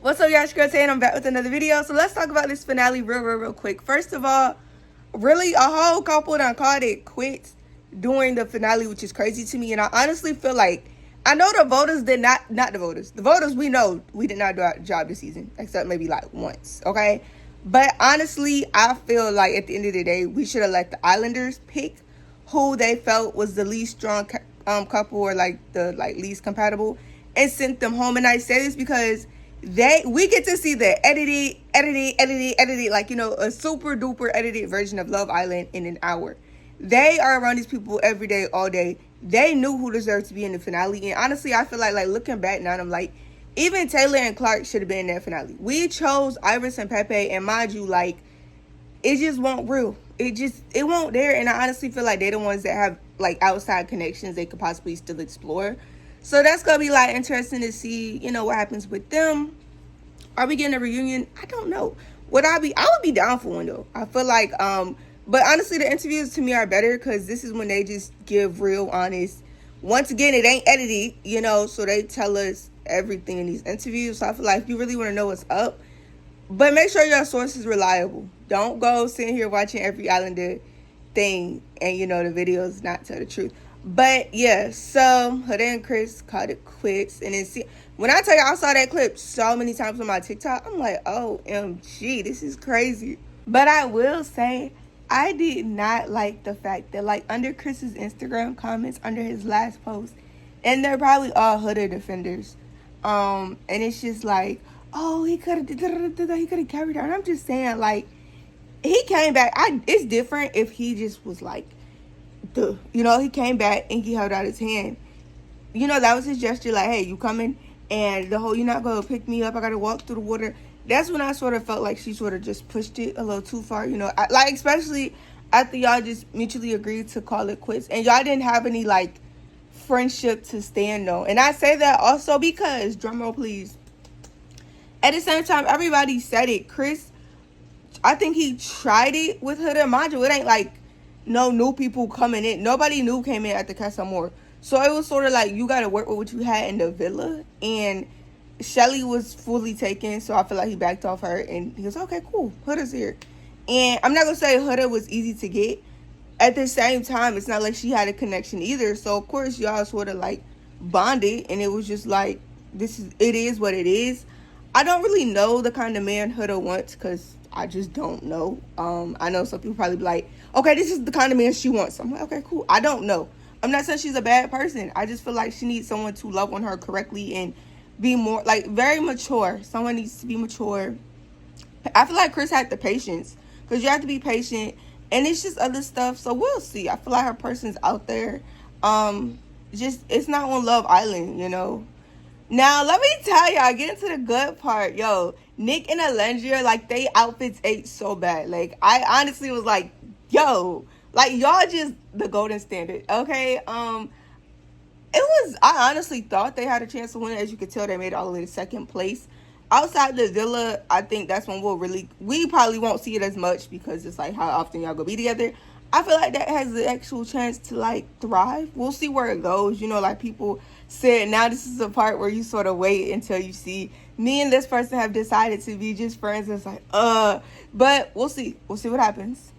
What's up, y'all? It's Girl Tay, and I'm back with another video. So let's talk about this finale real quick. First of all, really, a whole couple done called it quits during the finale, which is crazy to me. And I honestly feel like, I know the voters did not the voters. The voters, we know we did not do our job this season, except maybe like once, okay? But honestly, I feel like at the end of the day, we should have let the Islanders pick who they felt was the least strong couple, or like the least compatible, and sent them home. And I say this because we get to see the edited, like, you know, a super duper edited version of Love Island in an hour. They are around these people every day, all day. They knew who deserved to be in the finale. And honestly, I feel like looking back now, I'm like, even Taylor and Clark should have been in that finale. We chose Iris and Pepe, and mind you, like, it just won't real. It won't there. And I honestly feel like they're the ones that have like outside connections they could possibly still explore. So that's gonna be like interesting to see, you know, what happens with them. Are we getting a reunion? I don't know. I would be down for one though. I feel like but honestly, the interviews to me are better because this is when they just give real, honest. Once again, it ain't edited, you know, so they tell us everything in these interviews. So I feel like if you really want to know what's up, but make sure your source is reliable. Don't go sitting here watching every Islander thing and, you know, the videos not tell the truth. But yeah, so Huda and Chris called it quits. And then when I tell you I saw that clip so many times on my TikTok, I'm like, OMG, this is crazy. But I will say, I did not like the fact that, like, under Chris's Instagram comments, under his last post, and they're probably all Huda defenders. And it's just like, oh, he could have carried her. And I'm just saying, like, he came back. It's different if he just was like, you know, he came back and he held out his hand. You know, that was his gesture, like, hey, you coming? And the whole, you're not going to pick me up, I got to walk through the water. That's when I sort of felt like she sort of just pushed it a little too far, you know. Like, especially after y'all just mutually agreed to call it quits. And y'all didn't have any, like, friendship to stand on. And I say that also because, drumroll please, at the same time, everybody said it. Chris, I think he tried it with Huda. Mind you, it ain't like no new people coming in. Nobody new came in at the Casa Amor. So it was sort of like you got to work with what you had in the villa. And Shelly was fully taken, so I feel like he backed off her. And he was, okay, cool, Huda's here. And I'm not going to say Huda was easy to get. At the same time, it's not like she had a connection either. So, of course, y'all sort of, like, bonded. And it was just like, it is what it is. I don't really know the kind of man Huda wants because I just don't know. I know some people probably be like, okay, this is the kind of man she wants. I'm like, okay, cool. I don't know. I'm not saying she's a bad person. I just feel like she needs someone to love on her correctly and be more, like, very mature. Someone needs to be mature. I feel like Chris had the patience because you have to be patient. And it's just other stuff. So we'll see. I feel like her person's out there. It's not on Love Island, you know. Now, let me tell y'all, get into the good part. Yo, Nick and Alendria, like, they outfits ate so bad. Like, I honestly was like, yo, like, y'all just the golden standard, okay? I honestly thought they had a chance to win. As you could tell, they made it all the way to second place. Outside the villa, I think that's when we probably won't see it as much because it's like how often y'all gonna be together. I feel like that has the actual chance to, like, thrive. We'll see where it goes. You know, like people said, now this is the part where you sort of wait until you see me and this person have decided to be just friends. It's like, but we'll see. We'll see what happens.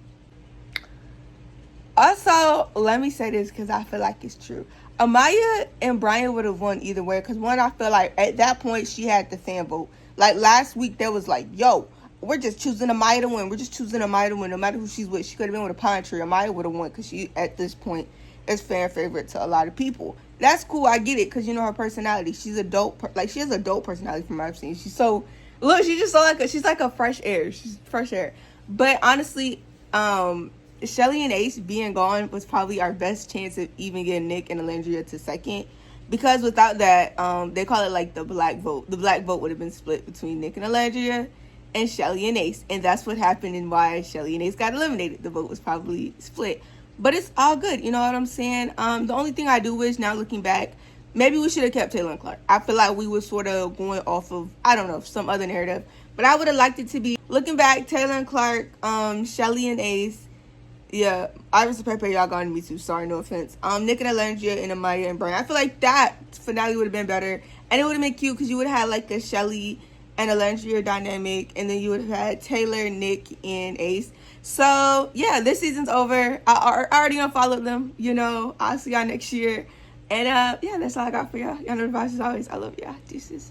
Also, let me say this because I feel like it's true. Amaya and Brian would have won either way because, one, I feel like at that point she had the fan vote. Like, last week, there was like, yo, we're just choosing Amaya to win. We're just choosing Amaya to win. No matter who she's with. She could have been with a pine tree. Amaya would have won because she, at this point, is fan favorite to a lot of people. That's cool. I get it because, you know, her personality. She's a dope, she has a dope personality from what I've seen. She's so, look, she's just so like she's like a fresh air. She's fresh air. But honestly, Shelly and Ace being gone was probably our best chance of even getting Nick and Alendria to second. Because without that, they call it like the black vote. The black vote would have been split between Nick and Alendria and Shelly and Ace. And that's what happened and why Shelly and Ace got eliminated. The vote was probably split. But it's all good. You know what I'm saying? The only thing I do wish, now looking back, maybe we should have kept Taylor and Clark. I feel like we were sort of going off of, I don't know, some other narrative. But I would have liked it to be, looking back, Taylor and Clark, Shelly and Ace. Yeah, Iris and Pepe, y'all got me too. Sorry, no offense. Nick and Alendria and Amaya and Brian. I feel like that finale would have been better. And it would have been cute because you would have had like a Shelly and Alundria dynamic, and then you would have had Taylor, Nick, and Ace. So yeah, this season's over. I already unfollowed them. You know, I'll see y'all next year. And yeah, that's all I got for y'all. Y'all know the vibes as always. I love y'all. Deuces.